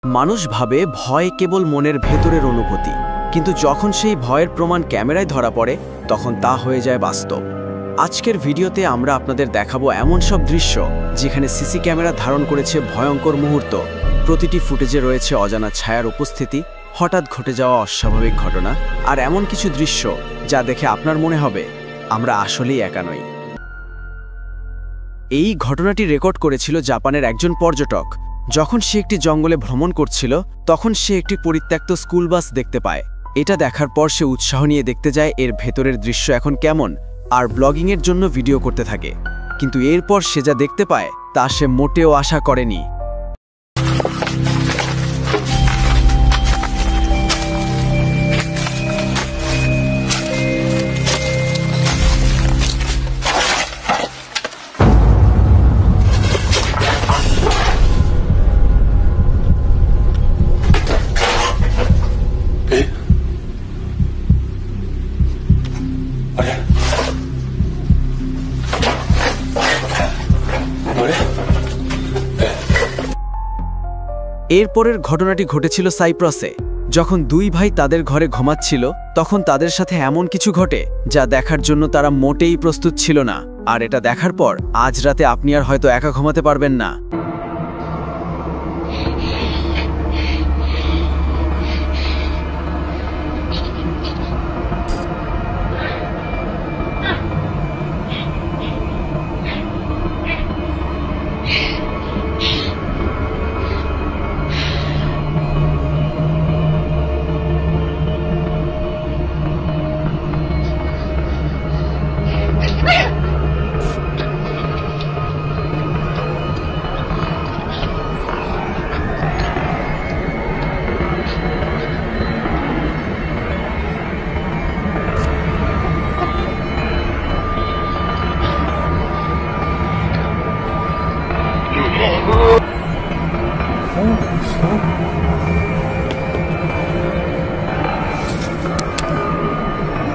মানুষ ভাবে ভয় কেবল মনের ভেতরের অনুভূতি, কিন্তু যখন সেই ভয়ের প্রমাণ ক্যামেরায় ধরা পড়ে তখন তা হয়ে যায় বাস্তব। আজকের ভিডিওতে আমরা আপনাদের দেখাবো এমন সব দৃশ্য যেখানে সিসি ক্যামেরা ধারণ করেছে ভয়ঙ্কর মুহূর্ত। প্রতিটি ফুটেজে রয়েছে অজানা ছায়ার উপস্থিতি, হঠাৎ ঘটে যাওয়া অস্বাভাবিক ঘটনা আর এমন কিছু দৃশ্য যা দেখে আপনার মনে হবে আমরা আসলেই একা নই। এই ঘটনাটি রেকর্ড করেছিল জাপানের একজন পর্যটক। যখন সে একটি জঙ্গলে ভ্রমণ করছিল তখন সে একটি পরিত্যক্ত স্কুল বাস দেখতে পায়। এটা দেখার পর সে উৎসাহ নিয়ে দেখতে যায় এর ভেতরের দৃশ্য এখন কেমন আর ব্লগিংয়ের জন্য ভিডিও করতে থাকে। কিন্তু এরপর সে যা দেখতে পায় তা সে মোটেও আশা করেনি। এরপরের ঘটনাটি ঘটেছিল সাইপ্রাসে। যখন দুই ভাই তাদের ঘরে ঘুমাচ্ছিল তখন তাদের সাথে এমন কিছু ঘটে যা দেখার জন্য তারা মোটেই প্রস্তুত ছিল না। আর এটা দেখার পর আজ রাতে আপনি আর হয়তো একা ঘুমাতে পারবেন না।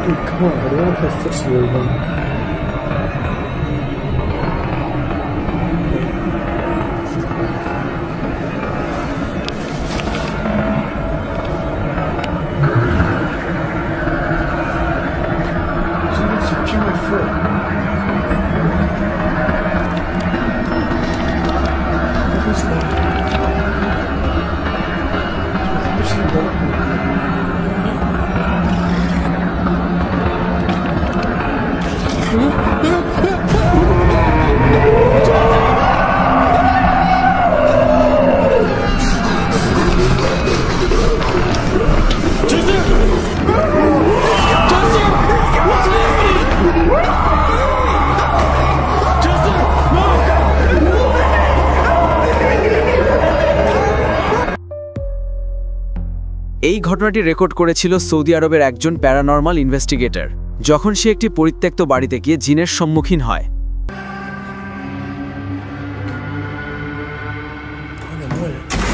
Dude, come on, I don't want to play footsie with them. Someone secure my foot. What is that? Where's the ball? এই ঘটনাটি রেকর্ড করেছিল সৌদি আরবের একজন প্যারানর্মাল ইনভেস্টিগেটর যখন সে একটি পরিত্যক্ত বাড়িতে গিয়ে জিনের সম্মুখীন হয়।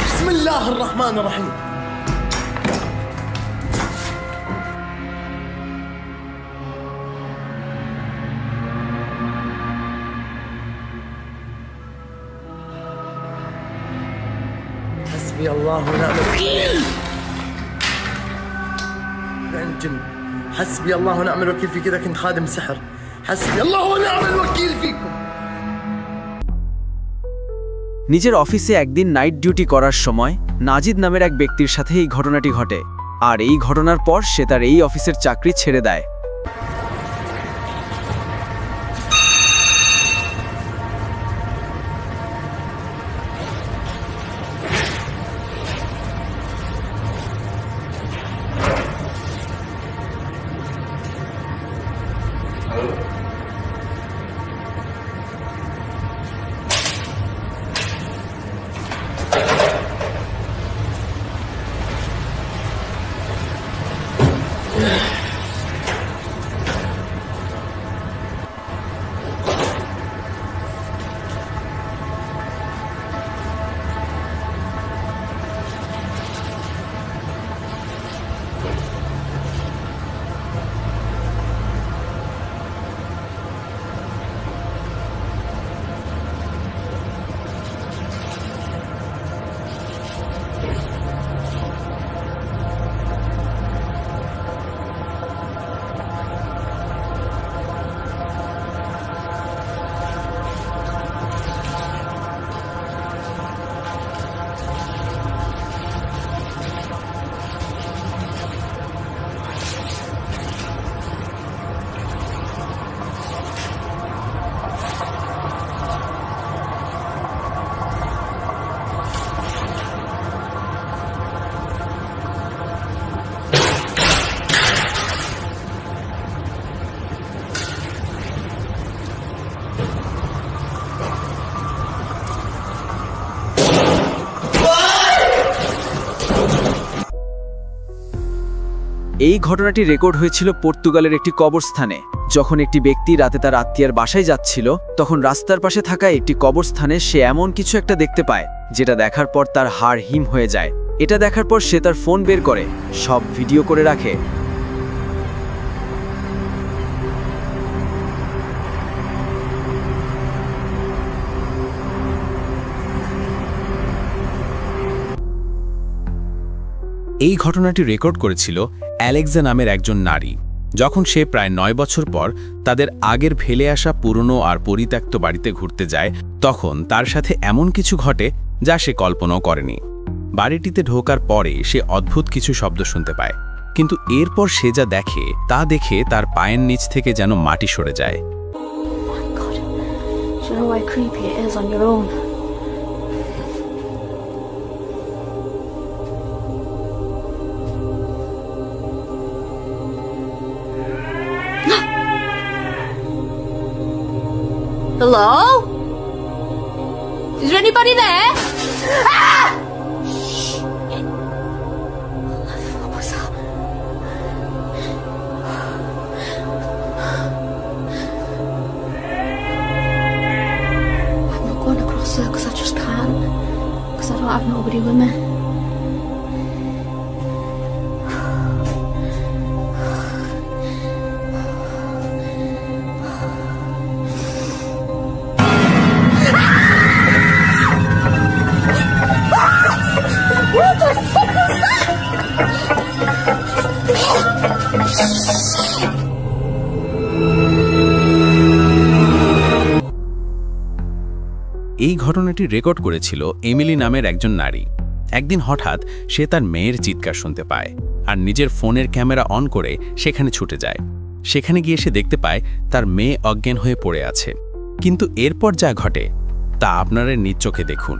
বিসমিল্লাহির রহমানির রহিম। حسبي الله ونعم الوكيل. جن حسبي الله ونعم الوكيل فيك إذا كنت خادم سحر. حسبي الله ونعم الوكيل فيكم. নিজের অফিসে একদিন নাইট ডিউটি করার সময় নাজিদ নামের এক ব্যক্তির সাথে এই ঘটনাটি ঘটে। আর এই ঘটনার পর সে তার এই অফিসের চাকরি ছেড়ে দেয়। এই ঘটনাটি রেকর্ড হয়েছিল পর্তুগালের একটি কবরস্থানে। যখন একটি ব্যক্তি রাতে তার আত্মীয়ের বাসায় যাচ্ছিল, তখন রাস্তার পাশে থাকা একটি কবরস্থানে সে এমন কিছু একটা দেখতে পায়, যেটা দেখার পর তার হাড় হিম হয়ে যায়। এটা দেখার পর সে তার ফোন বের করে সব ভিডিও করে রাখে। এই ঘটনাটি রেকর্ড করেছিল অ্যালেক্সা নামের একজন নারী। যখন সে প্রায় 9 বছর পর তাদের আগের ফেলে আসা পুরনো আর পরিত্যক্ত বাড়িতে ঘুরতে যায়, তখন তার সাথে এমন কিছু ঘটে যা সে কল্পনাও করেনি। বাড়িটিতে ঢোকার পরে সে অদ্ভুত কিছু শব্দ শুনতে পায়, কিন্তু এরপর সে যা দেখে তা দেখে তার পায়ের নিচ থেকে যেন মাটি সরে যায়। Hello? Is there anybody there? Ah! What was that? I'm not going across there because I just can't. Because I don't have nobody with me. এই ঘটনাটি রেকর্ড করেছিল এমিলি নামের একজন নারী। একদিন হঠাৎ সে তার মেয়ের চিৎকার শুনতে পায় আর নিজের ফোনের ক্যামেরা অন করে সেখানে ছুটে যায়। সেখানে গিয়ে সে দেখতে পায় তার মেয়ে অজ্ঞান হয়ে পড়ে আছে। কিন্তু এরপর যা ঘটে তা আপনারা নিজ চোখে দেখুন।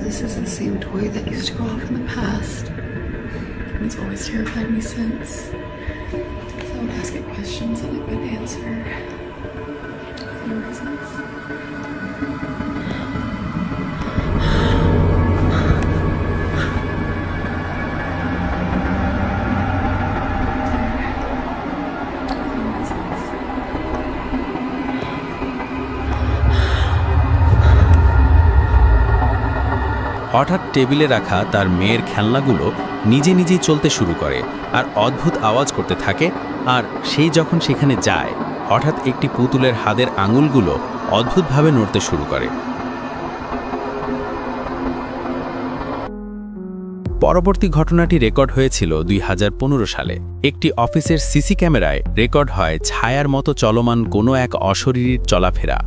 This is the same toy that used to go off in the past. And it's always terrified me since. So I would ask it questions and it would answer for no reasons. হঠাৎ টেবিলে রাখা তার মেয়ের খেলনাগুলো নিজে নিজেই চলতে শুরু করে আর অদ্ভুত আওয়াজ করতে থাকে। আর সেই যখন সেখানে যায়, হঠাৎ একটি পুতুলের হাতের আঙুলগুলো অদ্ভুতভাবে নড়তে শুরু করে। পরবর্তী ঘটনাটি রেকর্ড হয়েছিল 2015 সালে। একটি অফিসের সিসি ক্যামেরায় রেকর্ড হয় ছায়ার মতো চলমান কোনো এক অশরীরীর চলাফেরা।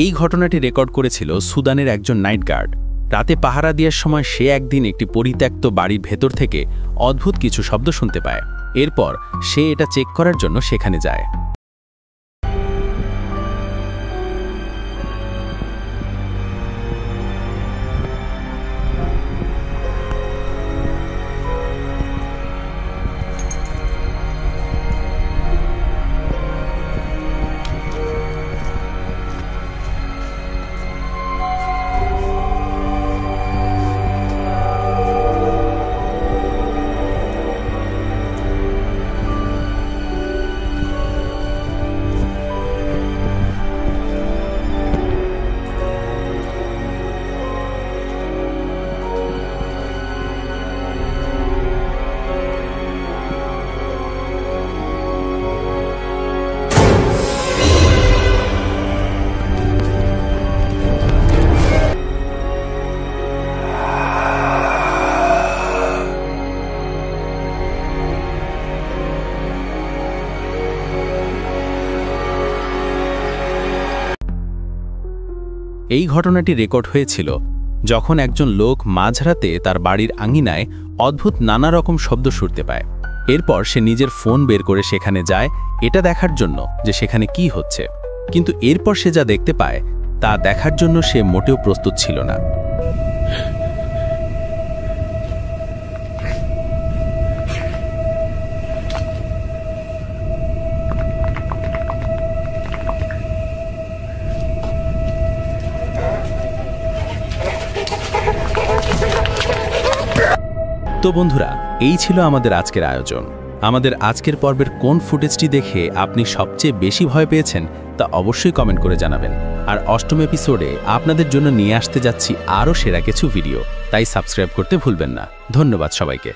এই ঘটনাটি রেকর্ড করেছিল সুদানের একজন নাইট গার্ড। রাতে পাহারা দেওয়ার সময় সে একদিন একটি পরিত্যক্ত বাড়ির ভেতর থেকে অদ্ভুত কিছু শব্দ শুনতে পায়। এরপর সে এটা চেক করার জন্য সেখানে যায়। এই ঘটনাটি রেকর্ড হয়েছিল যখন একজন লোক মাঝরাতে তার বাড়ির আঙিনায় অদ্ভুত নানা রকম শব্দ শুনতে পায়। এরপর সে নিজের ফোন বের করে সেখানে যায় এটা দেখার জন্য যে সেখানে কি হচ্ছে, কিন্তু এরপর সে যা দেখতে পায় তা দেখার জন্য সে মোটেও প্রস্তুত ছিল না। তো বন্ধুরা, এই ছিল আমাদের আজকের আয়োজন। আমাদের আজকের পর্বের কোন ফুটেজটি দেখে আপনি সবচেয়ে বেশি ভয় পেয়েছেন তা অবশ্যই কমেন্ট করে জানাবেন। আর অষ্টম এপিসোডে আপনাদের জন্য নিয়ে আসতে যাচ্ছি আরও সেরা কিছু ভিডিও, তাই সাবস্ক্রাইব করতে ভুলবেন না। ধন্যবাদ সবাইকে।